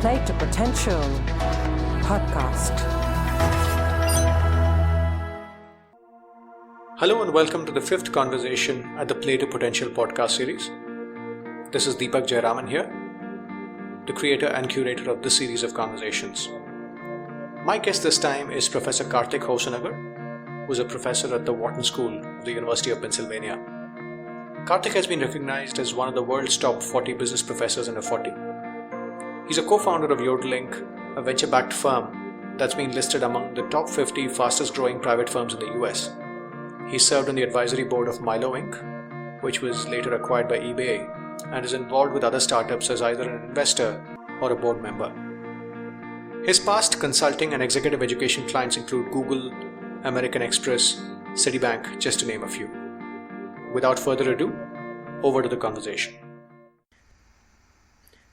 Play to Potential podcast. Hello and welcome to the fifth conversation at the Play to Potential podcast series. This is Deepak Jayaraman here, the creator and curator of this series of conversations. My guest this time is Professor Kartik Hosanagar, who is a professor at the Wharton School of the University of Pennsylvania. Kartik has been recognized as one of the world's top 40 business professors under 40. He's a co-founder of Yodle Inc, a venture-backed firm that's been listed among the top 50 fastest-growing private firms in the US. He served on the advisory board of Milo Inc, which was later acquired by eBay, and is involved with other startups as either an investor or a board member. His past consulting and executive education clients include Google, American Express, Citibank, just to name a few. Without further ado, over to the conversation.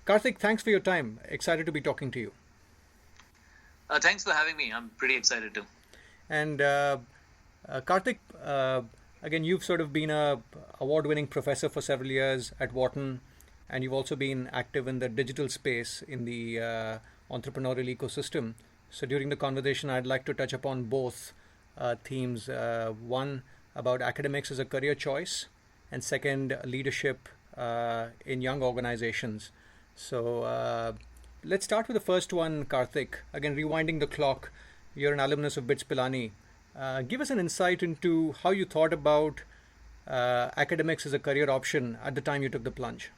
Kartik, thanks for your time. Excited to be talking to you. Thanks for having me. I'm pretty excited too. And Kartik, again, you've sort of been a award-winning professor for several years at Wharton, and you've also been active in the digital space in the entrepreneurial ecosystem. So during the conversation, I'd like to touch upon both themes. One, about academics as a career choice, and second, leadership in young organizations. So let's start with the first one, Kartik. Again, rewinding the clock, you're an alumnus of BITS Pilani. Give us an insight into how you thought about academics as a career option at the time you took the plunge.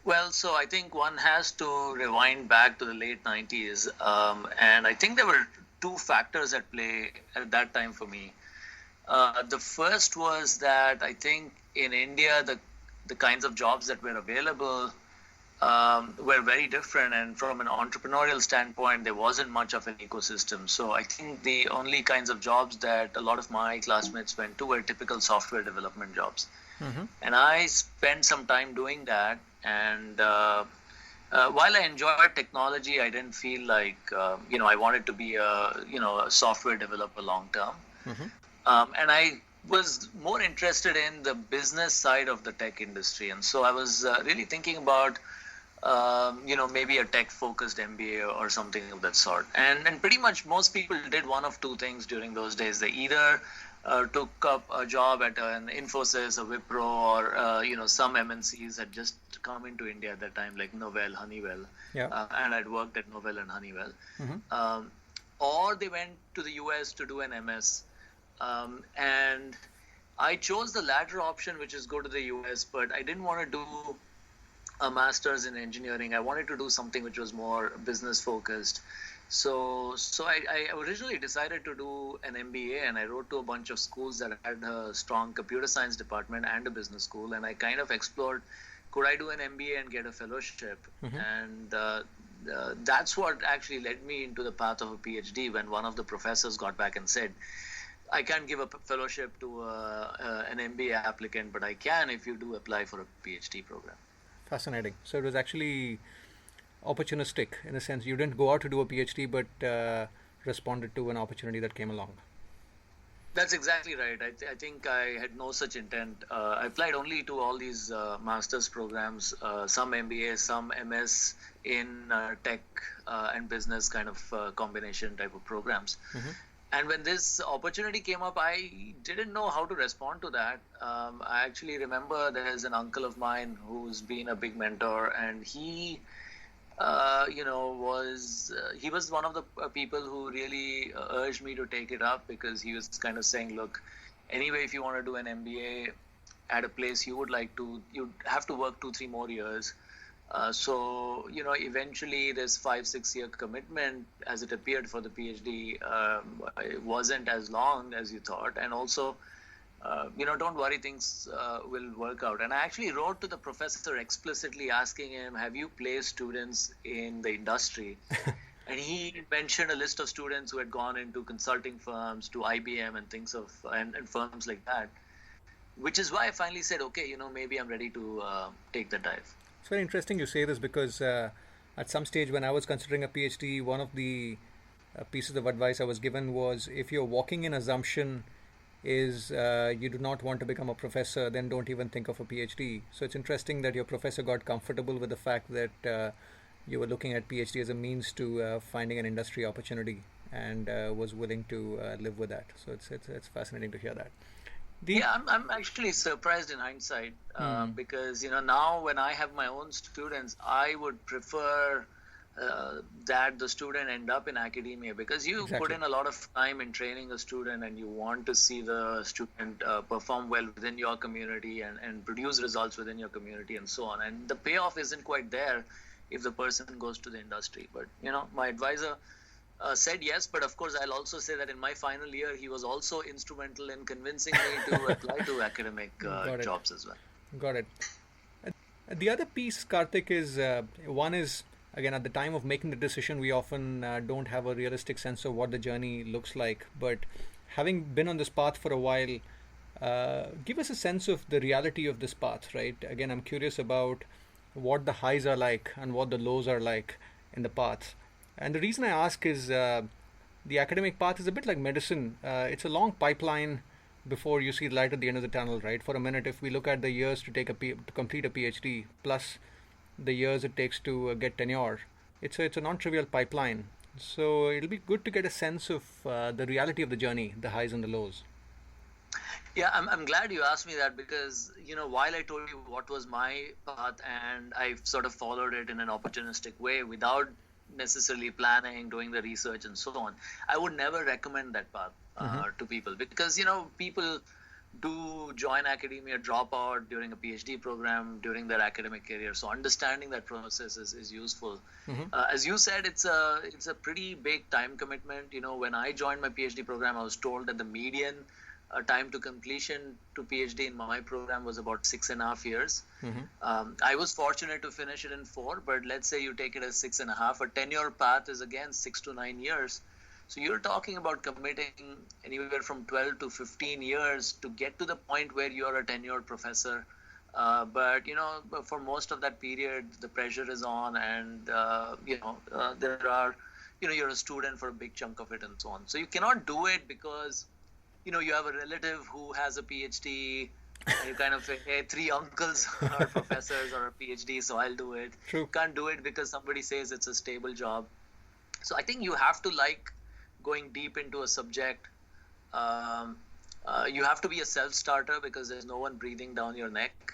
Well, so I think one has to rewind back to the late 90s. And I think there were two factors at play at that time for me. The first was that I think in India, the kinds of jobs that were available were very different. And from an entrepreneurial standpoint, there wasn't much of an ecosystem. So I think the only kinds of jobs that a lot of my classmates went to were typical software development jobs. Mm-hmm. And I spent some time doing that. And while I enjoyed technology, I didn't feel like, I wanted to be a software developer long term. Mm-hmm. And I was more interested in the business side of the tech industry. And so I was really thinking about, maybe a tech-focused MBA or something of that sort. And pretty much most people did one of two things during those days. They either took up a job at an Infosys, a Wipro, or some MNCs had just come into India at that time, like Novell, Honeywell, and I'd worked at Novell and Honeywell. Mm-hmm. Or they went to the US to do an MS, and I chose the latter option, which is go to the US, but I didn't want to do a master's in engineering. I wanted to do something which was more business focused. So I originally decided to do an MBA, and I wrote to a bunch of schools that had a strong computer science department and a business school, and I kind of explored, could I do an MBA and get a fellowship? Mm-hmm. And that's what actually led me into the path of a PhD when one of the professors got back and said, I can't give a fellowship to an MBA applicant, but I can if you do apply for a PhD program. Fascinating. So it was actually opportunistic in a sense. You didn't go out to do a PhD, but responded to an opportunity that came along. That's exactly right. I think I had no such intent. I applied only to all these master's programs, some MBA, some MS in tech and business kind of combination type of programs. Mm-hmm. And when this opportunity came up, I didn't know how to respond to that. I actually remember there's an uncle of mine who's been a big mentor, and he was one of the people who really urged me to take it up, because he was kind of saying, look, anyway, if you want to do an MBA at a place you'd have to work 2-3 more years. So eventually this 5-6 year commitment, as it appeared for the PhD, it wasn't as long as you thought. And also, don't worry, things will work out. And I actually wrote to the professor explicitly asking him, have you placed students in the industry? And he mentioned a list of students who had gone into consulting firms, to IBM and firms like that, which is why I finally said, okay, maybe I'm ready to take the dive. It's very interesting you say this, because at some stage when I was considering a PhD, one of the pieces of advice I was given was, if you're walking in assumption is you do not want to become a professor, then don't even think of a PhD. So it's interesting that your professor got comfortable with the fact that you were looking at PhD as a means to finding an industry opportunity, and was willing to live with that. So it's fascinating to hear that. Yeah, I'm actually surprised in hindsight because now when I have my own students, I would prefer that the student end up in academia, because you put in a lot of time in training a student, and you want to see the student perform well within your community and produce results within your community and so on. And the payoff isn't quite there if the person goes to the industry. But my advisor said yes, but of course I'll also say that in my final year he was also instrumental in convincing me to apply to academic jobs as well. Got it. The other piece, Kartik, is one is, again, at the time of making the decision, we often don't have a realistic sense of what the journey looks like. But having been on this path for a while, give us a sense of the reality of this path, right? Again, I'm curious about what the highs are like and what the lows are like in the path. And the reason I ask is the academic path is a bit like medicine. It's a long pipeline before you see the light at the end of the tunnel, right? For a minute, if we look at the years to complete a PhD plus the years it takes to get tenure, it's a non-trivial pipeline. So it'll be good to get a sense of the reality of the journey, the highs and the lows. Yeah, I'm glad you asked me that, because while I told you what was my path and I sort of followed it in an opportunistic way without necessarily planning, doing the research and so on, I would never recommend that path to people, because people do join academia, drop out during a PhD program during their academic career. So understanding that process is useful. As you said, it's a pretty big time commitment. When I joined my PhD program, I was told that the median time to completion to PhD in my program was about 6.5 years. I was fortunate to finish it in 4, but let's say you take it as 6.5. A tenure path is again 6 to 9 years. So you're talking about committing anywhere from 12 to 15 years to get to the point where you're a tenured professor. But for most of that period, the pressure is on, and there are, you're a student for a big chunk of it and so on. So you cannot do it because you have a relative who has a PhD, and you kind of say, hey, 3 uncles are professors or a PhD, so I'll do it. True. You can't do it because somebody says it's a stable job. So I think you have to like going deep into a subject. You have to be a self-starter because there's no one breathing down your neck.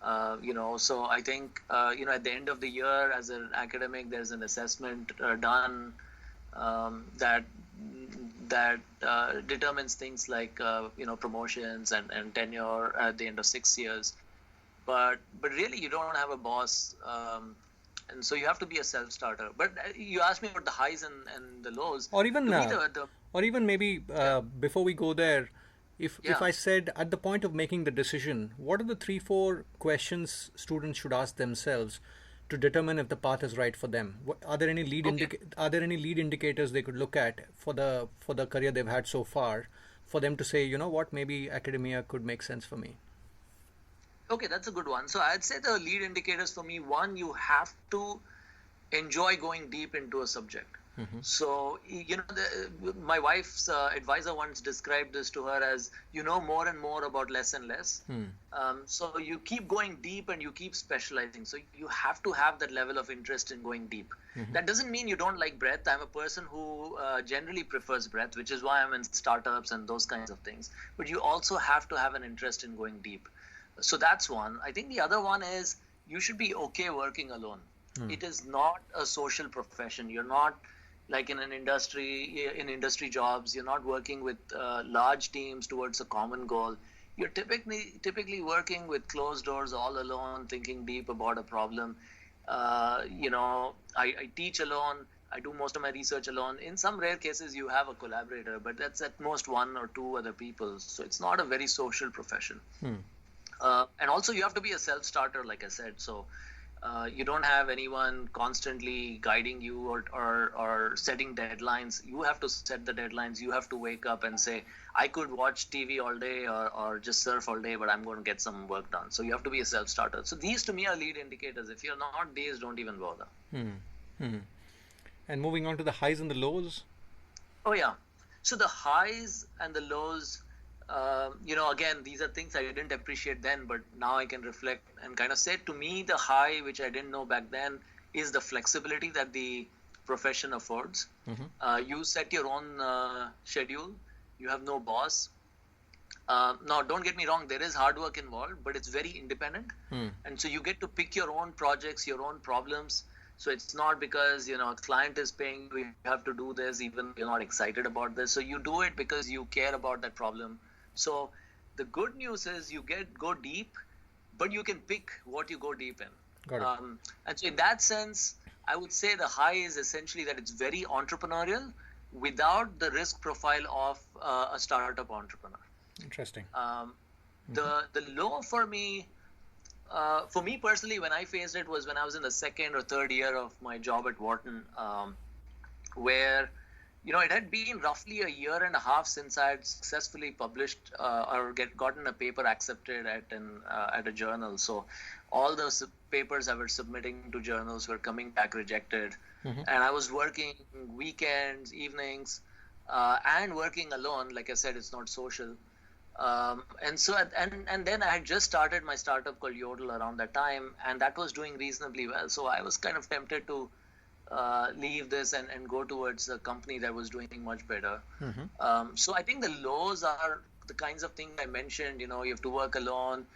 So I think, at the end of the year as an academic, there's an assessment done that determines things like promotions and tenure at the end of 6 years, but really you don't have a boss, and so you have to be a self-starter. But you asked me about the highs and the lows, or even maybe before we go there, if I said at the point of making the decision, what are the 3-4 questions students should ask themselves to determine if the path is right for them? Are there any lead indicators they could look at for the career they've had so far, for them to say, maybe academia could make sense for me? Okay, that's a good one. So I'd say the lead indicators for me, one, you have to enjoy going deep into a subject. So, my wife's advisor once described this to her as, more and more about less and less. So you keep going deep and you keep specializing. So you have to have that level of interest in going deep. That doesn't mean you don't like breadth. I'm a person who generally prefers breadth, which is why I'm in startups and those kinds of things. But you also have to have an interest in going deep. So that's one. I think the other one is you should be okay working alone. It is not a social profession. You're not like in industry jobs. You're not working with large teams towards a common goal. You're typically working with closed doors, all alone, thinking deep about a problem. I teach alone. I do most of my research alone. In some rare cases, you have a collaborator, but that's at most 1 or 2 other people. So it's not a very social profession. And also you have to be a self-starter, like I said. So you don't have anyone constantly guiding you or setting deadlines. You have to set the deadlines. You have to wake up and say, I could watch TV all day or just surf all day, but I'm going to get some work done. So you have to be a self-starter. So these to me are lead indicators. If you're not these, don't even bother. And moving on to the highs and the lows. Oh, yeah. So the highs and the lows, again, these are things I didn't appreciate then, but now I can reflect and kind of say, to me, the high, which I didn't know back then, is the flexibility that the profession affords. You set your own schedule. You have no boss. Now, don't get me wrong, there is hard work involved, but it's very independent. And so you get to pick your own projects, your own problems. So it's not because, a client is paying you, you have to do this, even if you're not excited about this. So you do it because you care about that problem. So the good news is you go deep, but you can pick what you go deep in. Got it. And so in that sense, I would say the high is essentially that it's very entrepreneurial without the risk profile of a startup entrepreneur. Interesting. The low for me personally, when I faced it was when I was in the second or third year of my job at Wharton, where it had been roughly a year and a half since I had successfully published or gotten a paper accepted at a journal. So all those papers I was submitting to journals were coming back rejected, and I was working weekends, evenings, and working alone. Like I said, it's not social. And so and then I had just started my startup called Yodle around that time, and that was doing reasonably well. So I was kind of tempted to leave this and go towards a company that was doing much better. So I think the lows are the kinds of things I mentioned. You have to work alone.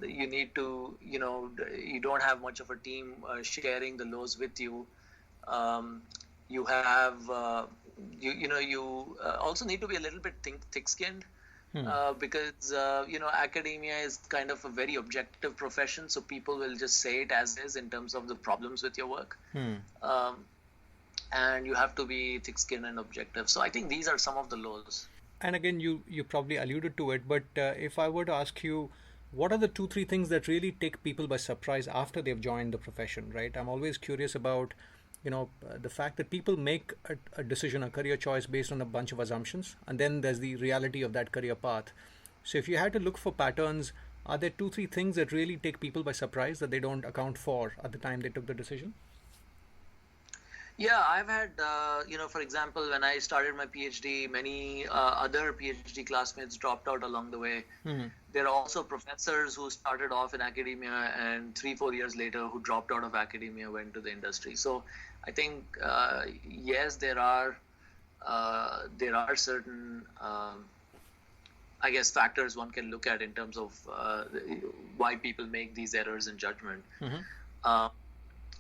You need to, you don't have much of a team sharing the lows with you. You have, you also need to be a little bit thick-skinned. Because academia is kind of a very objective profession, so people will just say it as is in terms of the problems with your work, and you have to be thick-skinned and objective. So I think these are some of the lows. And again, you probably alluded to it, but if I were to ask you, what are the 2-3 things that really take people by surprise after they've joined the profession, right? I'm always curious about the fact that people make a decision, a career choice based on a bunch of assumptions, and then there's the reality of that career path. So if you had to look for patterns, are there 2-3 things that really take people by surprise that they don't account for at the time they took the decision? Yeah, I've had, for example, when I started my PhD, many other PhD classmates dropped out along the way. There are also professors who started off in academia and 3-4 years later who dropped out of academia, went to the industry. So I think, yes, there are certain, I guess, factors one can look at in terms of why people make these errors in judgment.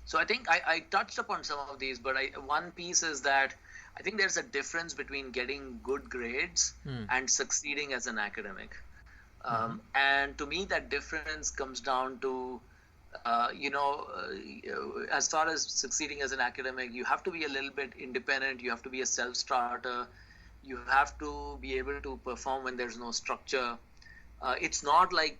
So I think I touched upon some of these, but one piece is that I think there's a difference between getting good grades and succeeding as an academic. And to me, that difference comes down to, as far as succeeding as an academic, you have to be a little bit independent. You have to be a self-starter. You have to be able to perform when there's no structure. It's not like,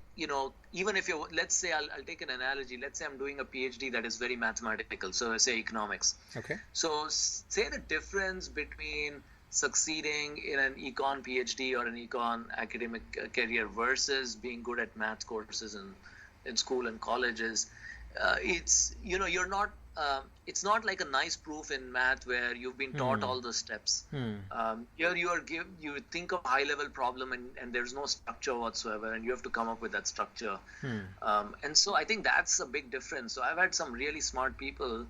even if let's say, I'll take an analogy. Let's say I'm doing a PhD that is very mathematical. So I say economics. Okay. So say the difference between succeeding in an econ PhD or an econ academic career versus being good at math courses in school and colleges. It's, you're not, it's not like a nice proof in math where you've been taught all the steps. Here you think of high level problem and there's no structure whatsoever, and you have to come up with that structure. And so I think that's a big difference. So I've had some really smart people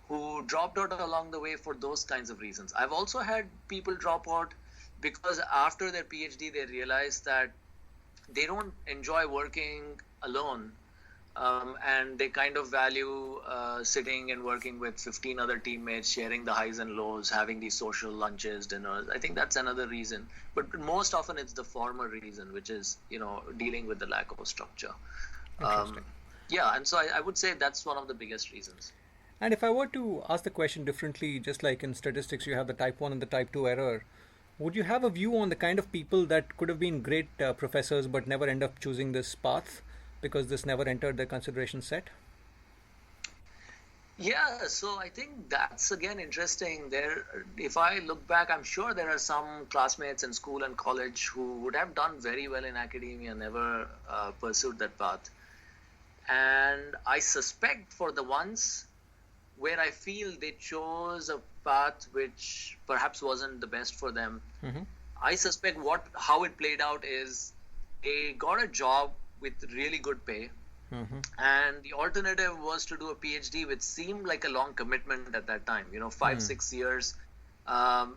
who dropped out along the way for those kinds of reasons. I've also had people drop out because after their PhD they realized that they don't enjoy working alone. And they kind of value sitting and working with 15 other teammates, sharing the highs and lows, having these social lunches, dinners. I think that's another reason. But most often it's the former reason, which is, dealing with the lack of structure. And so I would say that's one of the biggest reasons. And if I were to ask the question differently, just like in statistics, you have the type 1 and the type 2 error. Would you have a view on the kind of people that could have been great professors but never end up choosing this path because this never entered their consideration set? Yeah, so I think that's again interesting. If I look back, I'm sure there are some classmates in school and college who would have done very well in academia, never pursued that path. And I suspect for the ones where I feel they chose a path which perhaps wasn't the best for them, I suspect how it played out is they got a job with really good pay, and the alternative was to do a PhD, which seemed like a long commitment at that time. 5-6 years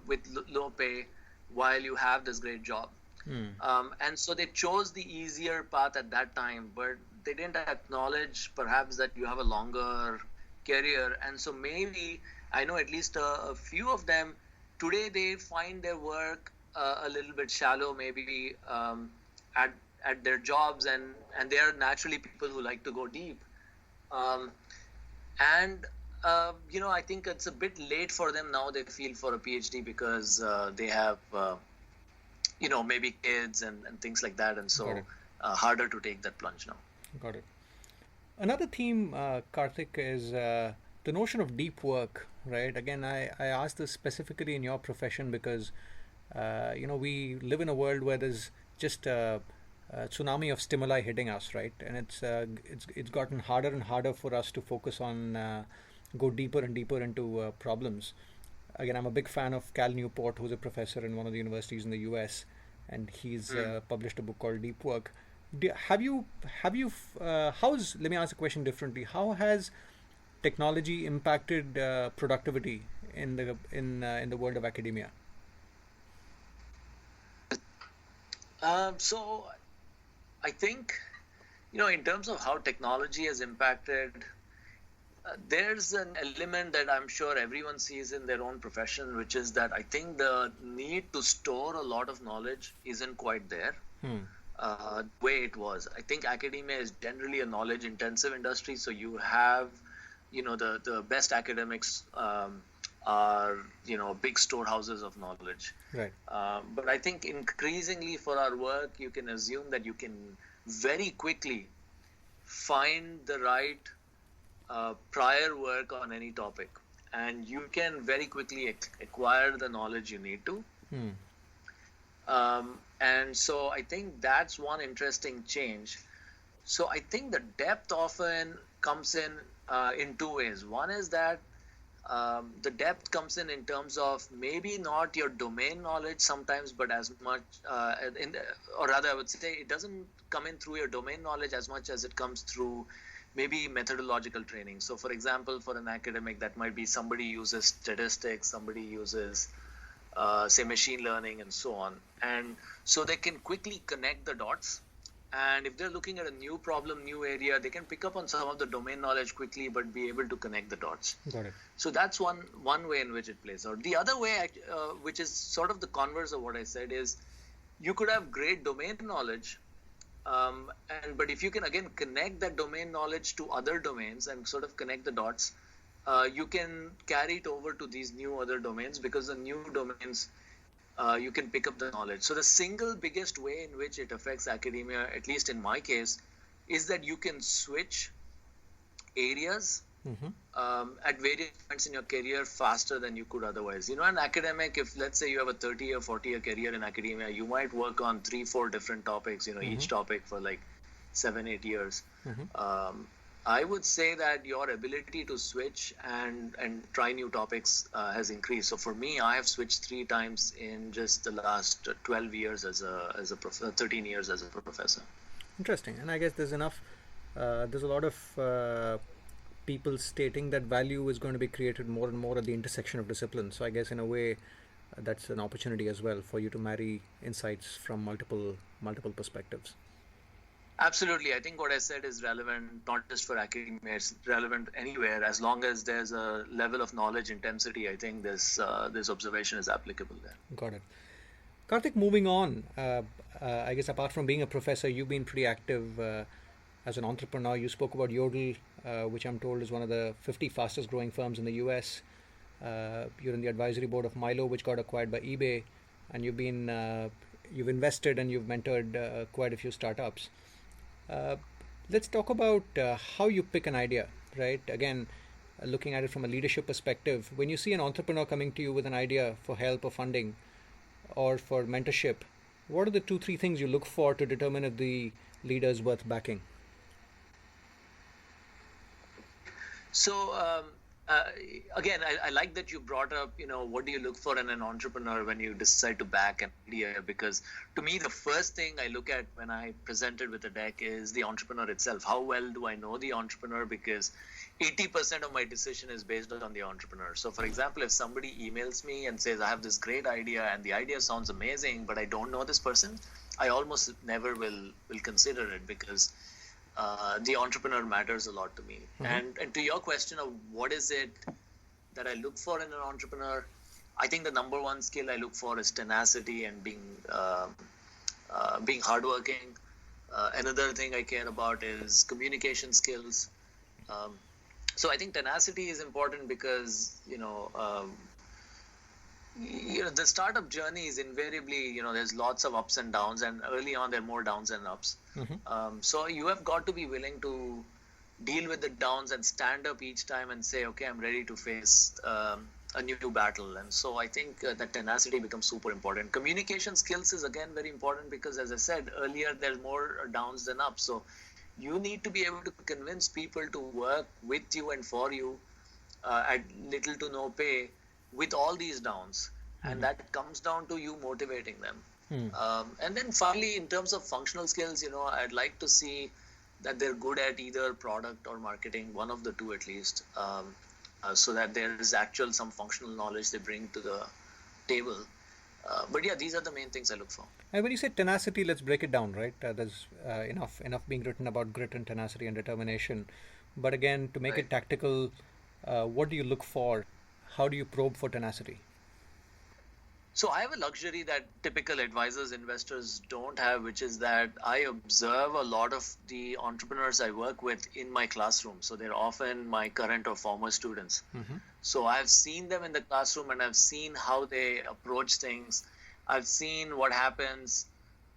with low pay while you have this great job. And so they chose the easier path at that time, but they didn't acknowledge perhaps that you have a longer career. And so maybe I know at least a few of them today, they find their work a little bit shallow, maybe at their jobs, and they are naturally people who like to go deep. I think it's a bit late for them now, they feel, for a PhD because they have maybe kids and things like that, and so harder to take that plunge now. Got it. Another theme, Kartik, is the notion of deep work, right? Again, I asked this specifically in your profession because we live in a world where there's just a tsunami of stimuli hitting us, right? And it's gotten harder and harder for us to focus on go deeper and deeper into problems. Again, I'm a big fan of Cal Newport, who's a professor in one of the universities in the US, and he's published a book called Deep Work. Let me ask the question differently. How has technology impacted productivity in the world of academia? So I think, in terms of how technology has impacted, there's an element that I'm sure everyone sees in their own profession, which is that I think the need to store a lot of knowledge isn't quite there the way it was. I think academia is generally a knowledge-intensive industry, so you have, the best academics are, big storehouses of knowledge. Right. But I think increasingly for our work, you can assume that you can very quickly find the right prior work on any topic, and you can very quickly acquire the knowledge you need to. And so I think that's one interesting change. So I think the depth often comes in two ways. One is that the depth comes in terms of maybe not your domain knowledge sometimes, but as much, or rather I would say it doesn't come in through your domain knowledge as much as it comes through maybe methodological training. So for example, for an academic, that might be somebody uses statistics, somebody uses, say, machine learning and so on. And so they can quickly connect the dots. And if they're looking at a new problem, new area, they can pick up on some of the domain knowledge quickly, but be able to connect the dots. Got it. So that's one way in which it plays out. The other way, which is sort of the converse of what I said, is you could have great domain knowledge, but if you can again connect that domain knowledge to other domains and sort of connect the dots, you can carry it over to these new other domains, because the new domains you can pick up the knowledge. So the single biggest way in which it affects academia, at least in my case, is that you can switch areas at various points in your career faster than you could otherwise. An academic, if let's say you have a 30 or 40-year career in academia, you might work on 3-4 different topics, each topic for like 7-8 years. I would say that your ability to switch and try new topics has increased. So for me, I have switched 3 times in just the last 12 years as a 13 years as a professor. Interesting. And I guess there's a lot of people stating that value is going to be created more and more at the intersection of disciplines. So I guess in a way, that's an opportunity as well for you to marry insights from multiple perspectives. Absolutely. I think what I said is relevant not just for academia, it's relevant anywhere. As long as there's a level of knowledge intensity, I think this observation is applicable there. Got it. Kartik, moving on, I guess apart from being a professor, you've been pretty active as an entrepreneur. You spoke about Yodle, which I'm told is one of the 50 fastest growing firms in the US. You're in the advisory board of Milo, which got acquired by eBay, and you've invested and you've mentored quite a few startups. Let's talk about how you pick an idea, right? Again, looking at it from a leadership perspective, when you see an entrepreneur coming to you with an idea for help or funding or for mentorship, what are the 2-3 things you look for to determine if the leader is worth backing? So uh, again, I like that you brought up, what do you look for in an entrepreneur when you decide to back an idea? Because to me, the first thing I look at when I presented with a deck is the entrepreneur itself. How well do I know the entrepreneur? Because 80% of my decision is based on the entrepreneur. So, for example, if somebody emails me and says, I have this great idea and the idea sounds amazing, but I don't know this person, I almost never will consider it, because the entrepreneur matters a lot to me. And to your question of what is it that I look for in an entrepreneur, I think the number one skill I look for is tenacity and being hardworking. Another thing I care about is communication skills. So I think tenacity is important because the startup journey is invariably, there's lots of ups and downs, and early on there are more downs than ups. So you have got to be willing to deal with the downs and stand up each time and say, okay, I'm ready to face a new battle. And so I think that tenacity becomes super important. Communication skills is again very important because, as I said earlier, there's more downs than ups. So you need to be able to convince people to work with you and for you at little to no pay with all these downs, and that comes down to you motivating them. And then finally, in terms of functional skills, I'd like to see that they're good at either product or marketing, one of the two at least, so that there is some functional knowledge they bring to the table. But yeah, these are the main things I look for. And when you say tenacity, let's break it down, right? There's enough being written about grit and tenacity and determination. But again, to make it tactical, what do you look for? How do you probe for tenacity? So I have a luxury that typical advisors, investors don't have, which is that I observe a lot of the entrepreneurs I work with in my classroom. So they're often my current or former students. So I've seen them in the classroom and I've seen how they approach things. I've seen what happens.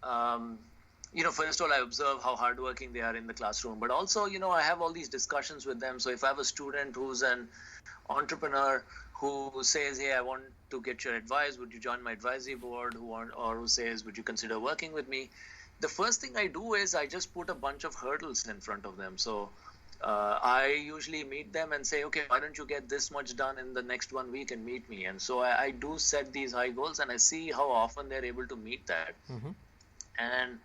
First of all, I observe how hardworking they are in the classroom, but also, I have all these discussions with them. So if I have a student who's an entrepreneur who says, hey, I want to get your advice, would you join my advisory board? Or who says, would you consider working with me? The first thing I do is I just put a bunch of hurdles in front of them. So I usually meet them and say, okay, why don't you get this much done in the next 1 week and meet me? And so I do set these high goals and I see how often they're able to meet that. And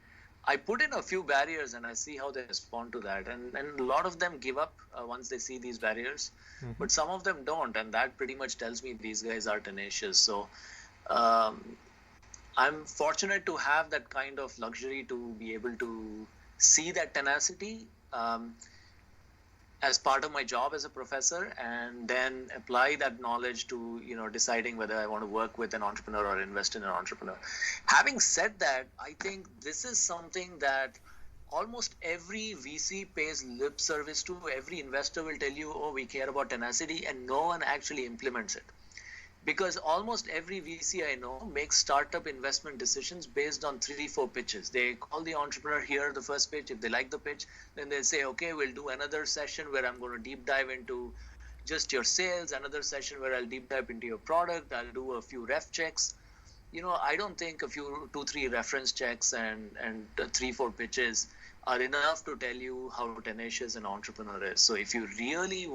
I put in a few barriers and I see how they respond to that. And a lot of them give up once they see these barriers, but some of them don't. And that pretty much tells me these guys are tenacious. So I'm fortunate to have that kind of luxury to be able to see that tenacity as part of my job as a professor, and then apply that knowledge to, deciding whether I want to work with an entrepreneur or invest in an entrepreneur. Having said that, I think this is something that almost every VC pays lip service to. Every investor will tell you, oh, we care about tenacity, and no one actually implements it. Because almost every VC I know makes startup investment decisions based on 3-4 pitches. They call the entrepreneur, here the first pitch. If they like the pitch, then they say, okay, we'll do another session where I'm going to deep dive into just your sales, another session where I'll deep dive into your product, I'll do a few ref checks. I don't think a few 2-3 reference checks and 3-4 pitches are enough to tell you how tenacious an entrepreneur is. So if you really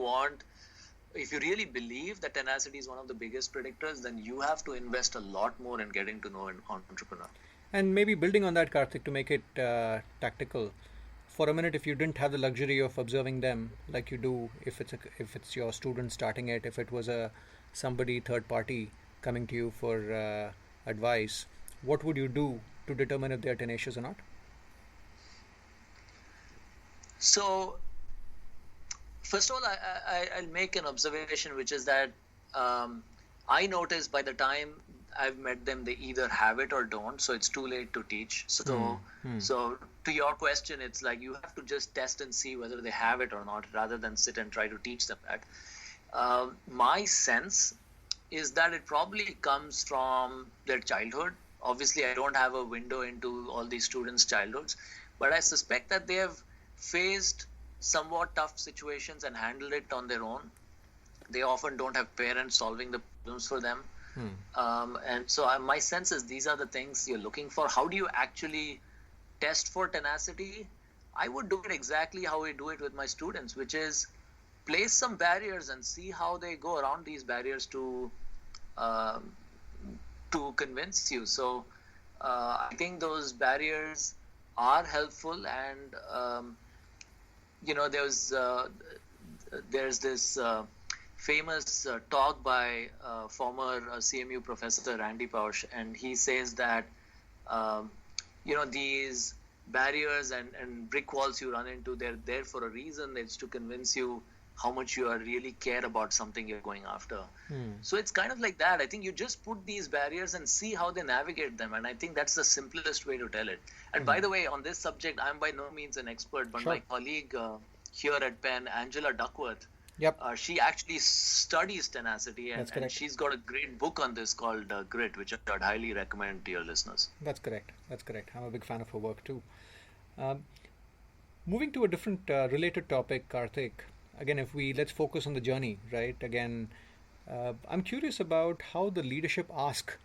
believe that tenacity is one of the biggest predictors, then you have to invest a lot more in getting to know an entrepreneur. And maybe building on that, Kartik, to make it tactical, for a minute, if you didn't have the luxury of observing them like you do, if it's your student starting it, if it was somebody third party coming to you for advice, what would you do to determine if they're tenacious or not? So first of all, I'll make an observation, which is that I notice by the time I've met them, they either have it or don't. So it's too late to teach. So to your question, it's like you have to just test and see whether they have it or not, rather than sit and try to teach them that. My sense is that it probably comes from their childhood. Obviously, I don't have a window into all these students' childhoods, but I suspect that they have faced somewhat tough situations and handled it on their own. They often don't have parents solving the problems for them. And so my sense is these are the things you're looking for. How do you actually test for tenacity? I would do it exactly how we do it with my students, which is place some barriers and see how they go around these barriers um, to convince you. So I think those barriers are helpful, and there's this famous talk by former CMU professor Randy Pausch, and he says that um, these barriers and brick walls you run into, they're there for a reason. It's to convince you how much you are really care about something you're going after. So it's kind of like that. I think you just put these barriers and see how they navigate them, and I think that's the simplest way to tell it. And by the way, on this subject, I'm by no means an expert, but Sure. my colleague here at Penn, Angela Duckworth, Yep. she actually studies tenacity, That's and correct. she's got a great book on this called Grit, which I'd highly recommend to your listeners. That's correct. That's correct. I'm a big fan of her work too. Um, Moving to a different related topic, Karthik. Again, if we let's focus on the journey, right? Again, I'm curious about how the leadership ask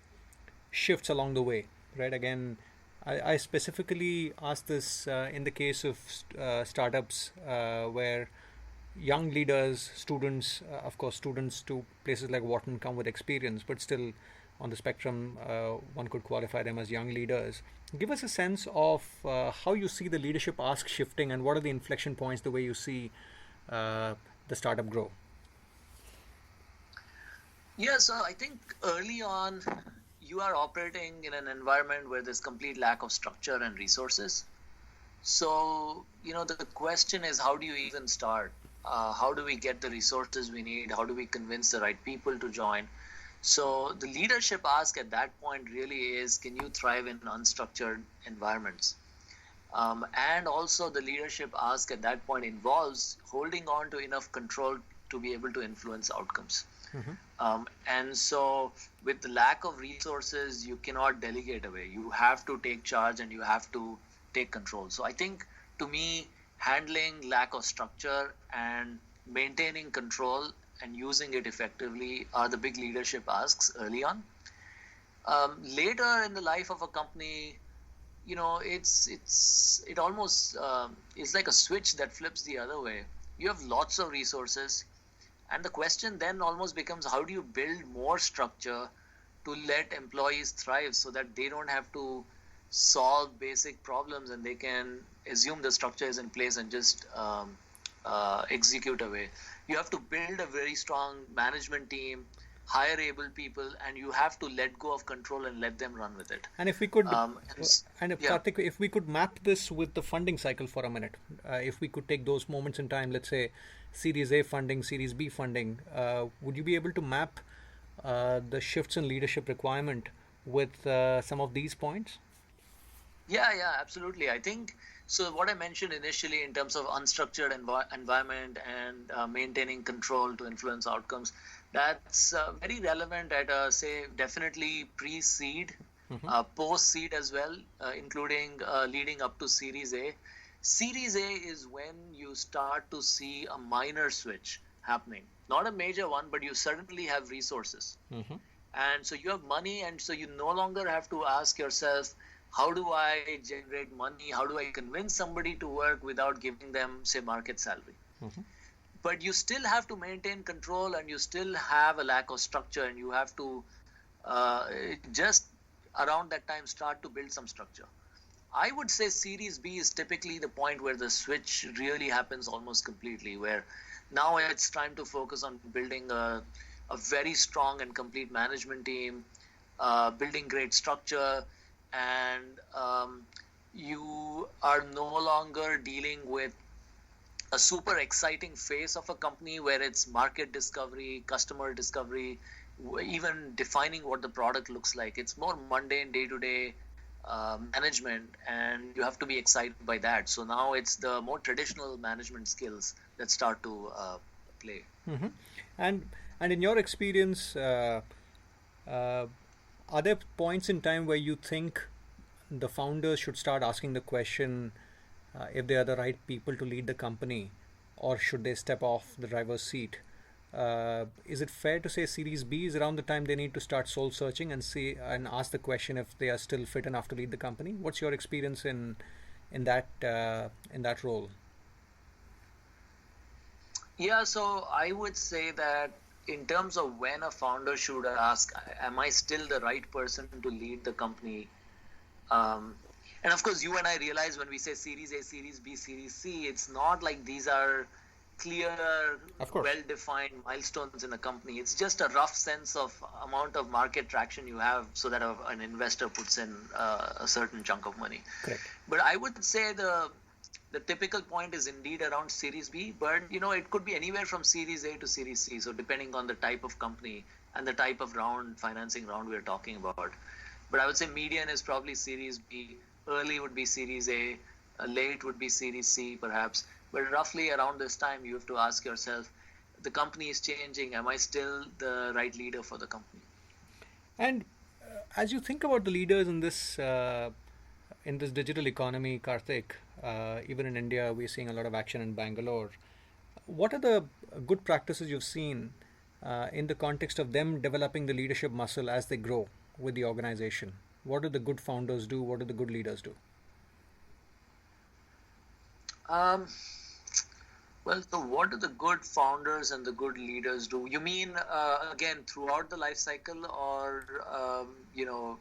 shifts along the way, right? Again, I specifically asked this in the case of startups where young leaders, students, of course, students to places like Wharton come with experience, but still on the spectrum, one could qualify them as young leaders. Give us a sense of how you see the leadership ask shifting and what are the inflection points the way you see the startup grow. Yeah, so I think early on, you are operating in an environment where there's complete lack of structure and resources. So, the question is, how do you even start? How do we get the resources we need? How do we convince the right people to join? So the leadership ask at that point really is, can you thrive in unstructured environments? And also the leadership ask at that point involves holding on to enough control to be able to influence outcomes. And so with the lack of resources, you cannot delegate away. You have to take charge and you have to take control. So I think, to me, handling lack of structure and maintaining control and using it effectively are the big leadership asks early on. Later in the life of a company, it almost is like a switch that flips the other way. You have lots of resources, and the question then almost becomes, how do you build more structure to let employees thrive so that they don't have to solve basic problems and they can assume the structure is in place and just execute away. You have to build a very strong management team, hire able people, and you have to let go of control and let them run with it. And if we could, And if yeah. Karthik, if we could map this with the funding cycle for a minute, if we could take those moments in time, let's say Series A funding, Series B funding, would you be able to map the shifts in leadership requirement with some of these points? Yeah, absolutely. I think so. What I mentioned initially in terms of unstructured environment and maintaining control to influence outcomes, that's very relevant at, say, definitely pre-seed, post-seed as well, including leading up to Series A. Series A is when you start to see a minor switch happening. Not a major one, but you certainly have resources. And so you have money, and so you no longer have to ask yourself, how do I generate money? How do I convince somebody to work without giving them, say, market salary? But you still have to maintain control, and you still have a lack of structure, and you have to just around that time start to build some structure. I would say Series B is typically the point where the switch really happens almost completely, where now it's time to focus on building a very strong and complete management team, building great structure, and you are no longer dealing with a super exciting phase of a company where it's market discovery, customer discovery, even defining what the product looks like. It's more mundane day-to-day management, and you have to be excited by that. So now it's the more traditional management skills that start to play. And in your experience, are there points in time where you think the founders should start asking the question if they are the right people to lead the company, or should they step off the driver's seat? Is it fair to say Series B is around the time they need to start soul searching and see and ask the question if they are still fit enough to lead the company? What's your experience in that role? Yeah, so I would say that in terms of when a founder should ask, am I still the right person to lead the company? Um, and of course, you and I realize when we say Series A, Series B, Series C, it's not like these are clear, Of course. well-defined milestones in a company. It's just a rough sense of amount of market traction you have so that an investor puts in a certain chunk of money. Correct. But I would say the typical point is indeed around Series B, but it could be anywhere from Series A to Series C. So depending on the type of company and the type of financing round we're talking about. But I would say median is probably Series B, early would be Series A, late would be Series C perhaps. But roughly around this time, you have to ask yourself, the company is changing. Am I still the right leader for the company? And as you think about the leaders in this digital economy, Karthik, even in India, we're seeing a lot of action in Bangalore. What are the good practices you've seen in the context of them developing the leadership muscle as they grow with the organization? What do the good founders do? What do the good leaders do? Well, so what do the good founders and the good leaders do? You mean, again, throughout the life cycle or, No,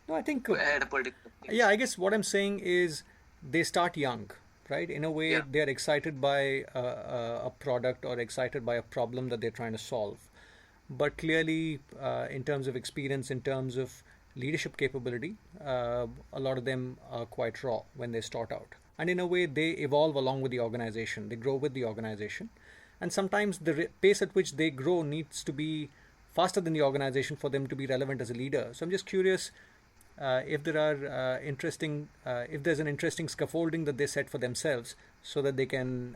I think, at a particular stage? yeah, I guess what I'm saying is they start young, right? In a way, Yeah. they're excited by a product or excited by a problem that they're trying to solve. But clearly, in terms of experience, in terms of leadership capability, a lot of them are quite raw when they start out. And in a way, they evolve along with the organization, they grow with the organization. And sometimes the pace at which they grow needs to be faster than the organization for them to be relevant as a leader. So I'm just curious if there are if there's an interesting scaffolding that they set for themselves so that they can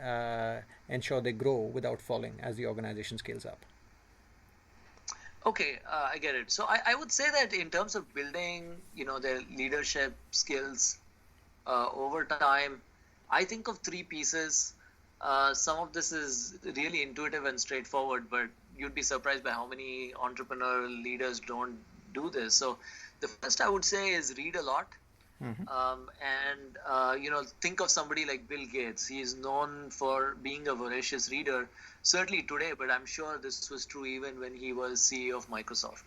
ensure they grow without falling as the organization scales up. Okay, I get it. So I would say that in terms of building, their leadership skills over time, I think of three pieces. Some of this is really intuitive and straightforward, but you'd be surprised by how many entrepreneurial leaders don't do this. So the first I would say is read a lot. Think of somebody like Bill Gates. He is known for being a voracious reader, certainly today, but I'm sure this was true even when he was CEO of Microsoft.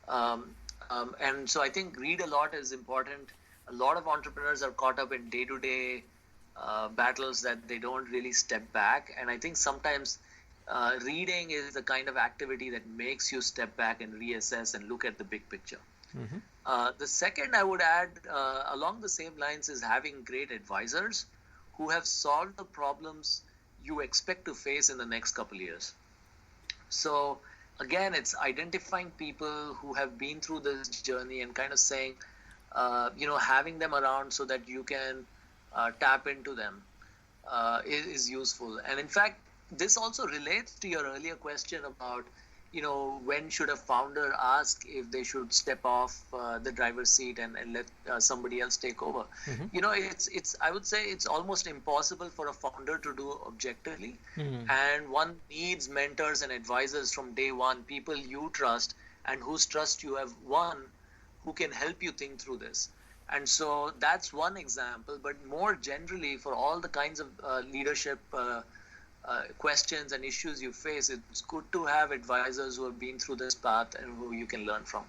And so I think read a lot is important. A lot of entrepreneurs are caught up in day-to-day battles that they don't really step back. And I think sometimes reading is the kind of activity that makes you step back and reassess and look at the big picture. The second I would add along the same lines is having great advisors who have solved the problems you expect to face in the next couple of years. So again, it's identifying people who have been through this journey and kind of saying, having them around so that you can tap into them is useful. And in fact, this also relates to your earlier question about, when should a founder ask if they should step off the driver's seat and let somebody else take over. I would say it's almost impossible for a founder to do objectively. And one needs mentors and advisors from day one, people you trust and whose trust you have won, who can help you think through this. And so that's one example, but more generally for all the kinds of leadership questions and issues you face, it's good to have advisors who have been through this path and who you can learn from.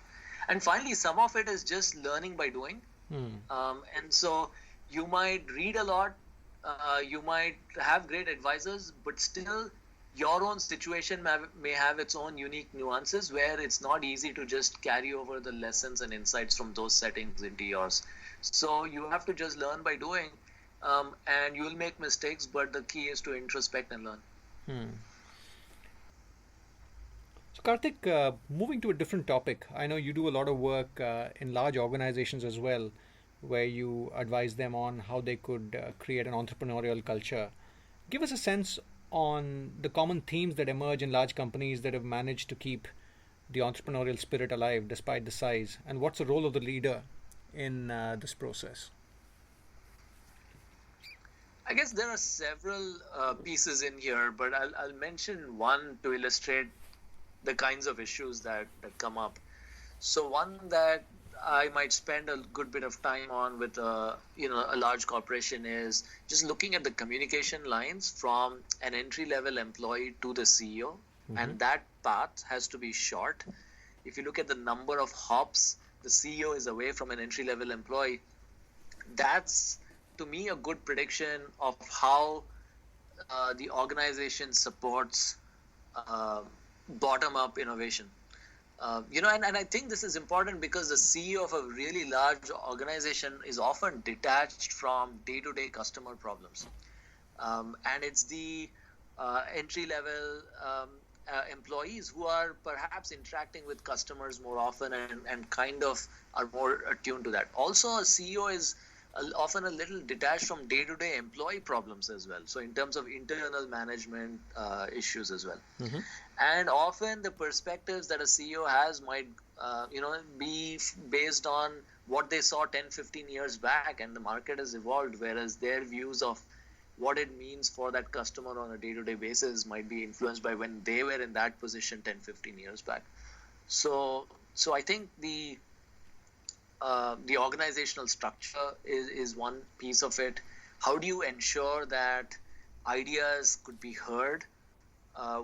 And finally, some of it is just learning by doing. And so you might read a lot, you might have great advisors, but still your own situation may have its own unique nuances where it's not easy to just carry over the lessons and insights from those settings into yours. So you have to just learn by doing. And you will make mistakes, but the key is to introspect and learn. So Karthik, moving to a different topic, I know you do a lot of work in large organizations as well, where you advise them on how they could create an entrepreneurial culture. Give us a sense on the common themes that emerge in large companies that have managed to keep the entrepreneurial spirit alive despite the size, and what's the role of the leader in this process? I guess there are several pieces in here, but I'll mention one to illustrate the kinds of issues that come up. So one that I might spend a good bit of time on with a large corporation is just looking at the communication lines from an entry level employee to the CEO, and that path has to be short. If you look at the number of hops the CEO is away from an entry level employee, that's to me a good prediction of how the organization supports bottom up innovation. And I think this is important because the CEO of a really large organization is often detached from day-to-day customer problems. And it's the entry-level employees who are perhaps interacting with customers more often and kind of are more attuned to that. Also, a CEO is often a little detached from day-to-day employee problems as well. So in terms of internal management issues as well. And often the perspectives that a CEO has might, be based on what they saw 10, 15 years back, and the market has evolved, whereas their views of what it means for that customer on a day-to-day basis might be influenced by when they were in that position 10, 15 years back. So I think the organizational structure is one piece of it. How do you ensure that ideas could be heard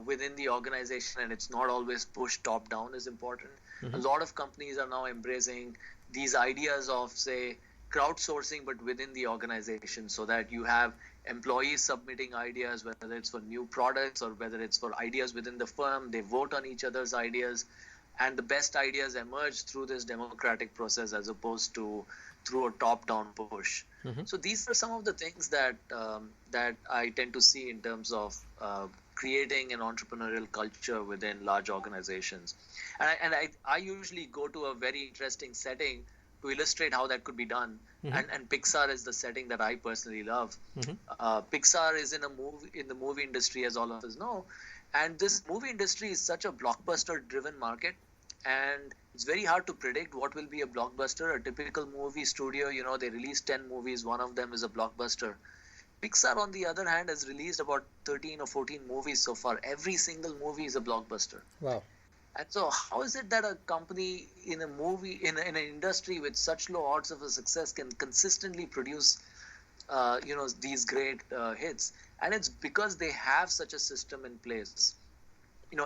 within the organization and it's not always pushed top down is important. A lot of companies are now embracing these ideas of, say, crowdsourcing, but within the organization, so that you have employees submitting ideas, whether it's for new products or whether it's for ideas within the firm. They vote on each other's ideas, and the best ideas emerge through this democratic process as opposed to through a top-down push. So these are some of the things that I tend to see in terms of creating an entrepreneurial culture within large organizations. And I usually go to a very interesting setting to illustrate how that could be done. And Pixar is the setting that I personally love. Pixar is in the movie industry, as all of us know. And this movie industry is such a blockbuster-driven market. And it's very hard to predict what will be a blockbuster. A typical movie studio, they release 10 movies. One of them is a blockbuster. Pixar, on the other hand, has released about 13 or 14 movies so far. Every single movie is a blockbuster. Wow. And so how is it that a company in a movie, in an industry with such low odds of a success can consistently produce, these great hits? And it's because they have such a system in place.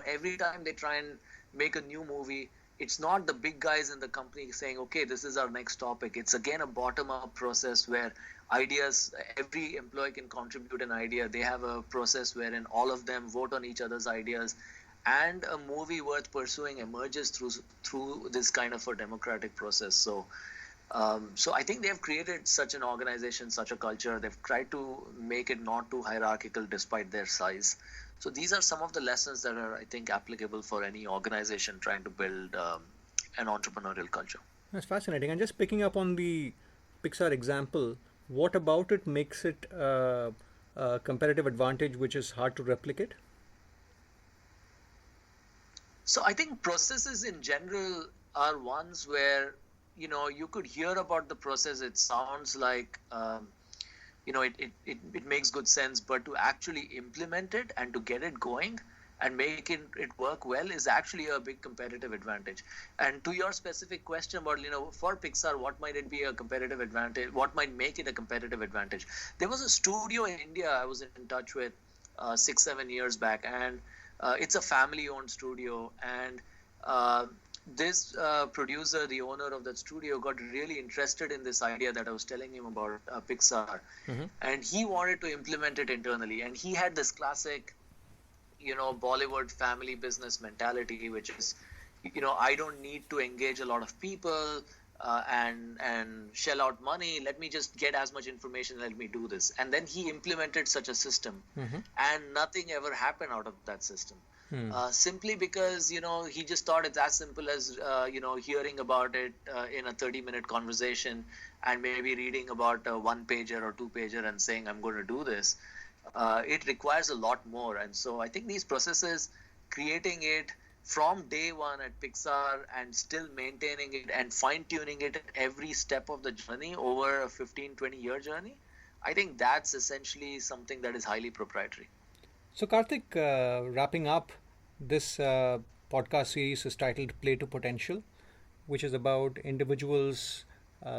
Every time they try and make a new movie, it's not the big guys in the company saying, okay, this is our next topic. It's again a bottom-up process where ideas, every employee can contribute an idea. They have a process wherein all of them vote on each other's ideas, and a movie worth pursuing emerges through this kind of a democratic process. So I think they've created such an organization, such a culture. They've tried to make it not too hierarchical despite their size. So these are some of the lessons that are, I think, applicable for any organization trying to build an entrepreneurial culture. That's fascinating. And just picking up on the Pixar example, what about it makes it a competitive advantage which is hard to replicate? So I think processes in general are ones where, you could hear about the process. It sounds like, it makes good sense, but to actually implement it and to get it going and make it work well is actually a big competitive advantage. And to your specific question about, for Pixar, what might it be a competitive advantage? What might make it a competitive advantage? There was a studio in India I was in touch with 6-7 years back, and it's a family-owned studio. And this producer, the owner of that studio, got really interested in this idea that I was telling him about Pixar. And he wanted to implement it internally. And he had this classic, Bollywood family business mentality, which is, I don't need to engage a lot of people and shell out money. Let me just get as much information. Let me do this. And then he implemented such a system, and nothing ever happened out of that system. Simply because, he just thought it's as simple as, hearing about it in a 30-minute conversation and maybe reading about a 1-pager or 2-pager and saying, I'm going to do this. It requires a lot more. And so I think these processes, creating it from day one at Pixar and still maintaining it and fine-tuning it at every step of the journey over a 15-20 year journey, I think that's essentially something that is highly proprietary. So Kartik, wrapping up, this podcast series is titled Play to Potential. which is about individuals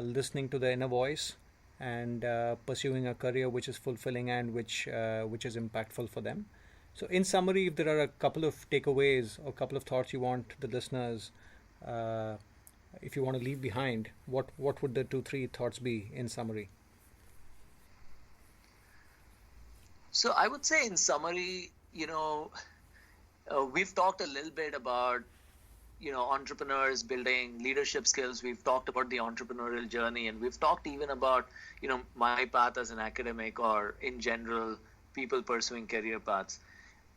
listening to their inner voice and pursuing a career which is fulfilling and which is impactful for them. So, in summary, if there are a couple of takeaways or a couple of thoughts you want the listeners, if you want to leave behind, what would the 2-3 thoughts be in summary? So I would say in summary, we've talked a little bit about, entrepreneurs building leadership skills. We've talked about the entrepreneurial journey, and we've talked even about, my path as an academic or in general, people pursuing career paths.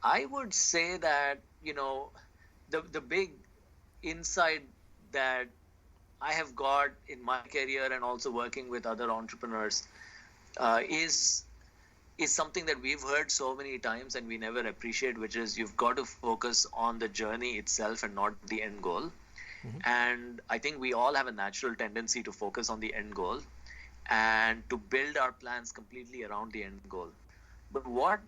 I would say that, the big insight that I have got in my career and also working with other entrepreneurs is something that we've heard so many times and we never appreciate, which is you've got to focus on the journey itself and not the end goal. Mm-hmm. And I think we all have a natural tendency to focus on the end goal and to build our plans completely around the end goal. But what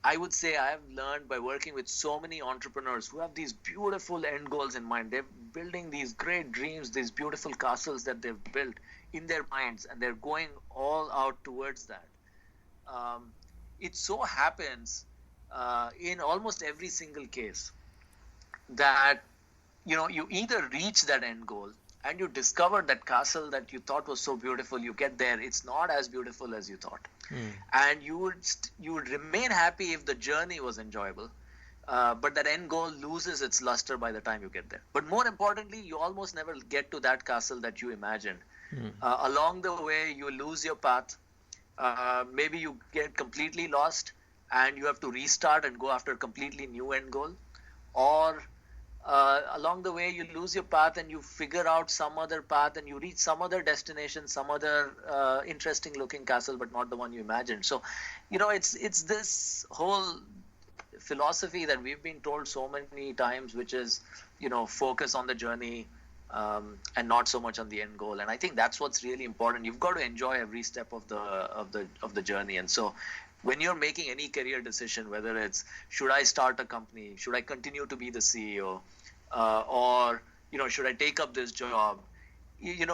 I would say I have learned by working with so many entrepreneurs who have these beautiful end goals in mind, they're building these great dreams, these beautiful castles that they've built in their minds, and they're going all out towards that. It so happens in almost every single case that you either reach that end goal and you discover that castle that you thought was so beautiful, you get there, it's not as beautiful as you thought. And you would remain happy if the journey was enjoyable, but that end goal loses its luster by the time you get there. But more importantly, you almost never get to that castle that you imagined. Along the way, you lose your path. Maybe you get completely lost and you have to restart and go after a completely new end goal. Or along the way, you lose your path and you figure out some other path and you reach some other destination, some other interesting looking castle, but not the one you imagined. So, it's this whole philosophy that we've been told so many times, which is, focus on the journey and not so much on the end goal. And I think that's what's really important. You've got to enjoy every step of the journey. And so when you're making any career decision, whether it's should I start a company, should I continue to be the CEO, or should I take up this job,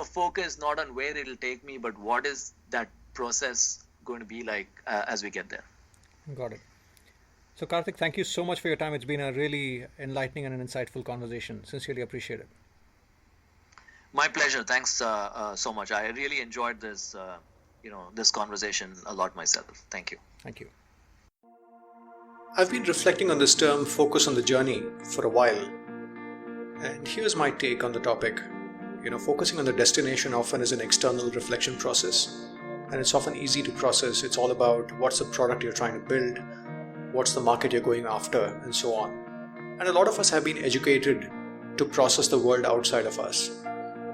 focus not on where it'll take me, but what is that process going to be like as we get there. Got it. So Kartik, thank you so much for your time. It's been a really enlightening and an insightful conversation. Sincerely appreciate it. My pleasure. Thanks so much. I really enjoyed this, this conversation a lot myself. Thank you. Thank you. I've been reflecting on this term, focus on the journey, for a while. And here's my take on the topic. Focusing on the destination often is an external reflection process. And it's often easy to process. It's all about what's the product you're trying to build, what's the market you're going after, and so on. And a lot of us have been educated to process the world outside of us.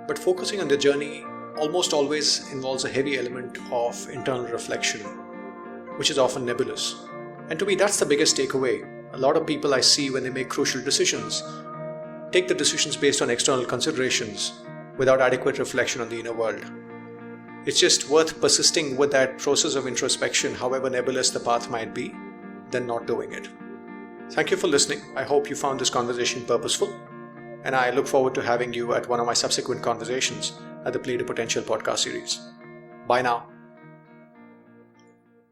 But focusing on the journey almost always involves a heavy element of internal reflection, which is often nebulous. And to me, that's the biggest takeaway. A lot of people I see when they make crucial decisions take the decisions based on external considerations without adequate reflection on the inner world. It's just worth persisting with that process of introspection, however nebulous the path might be, than not doing it. Thank you for listening. I hope you found this conversation purposeful, and I look forward to having you at one of my subsequent conversations at the Play to Potential podcast series. Bye now.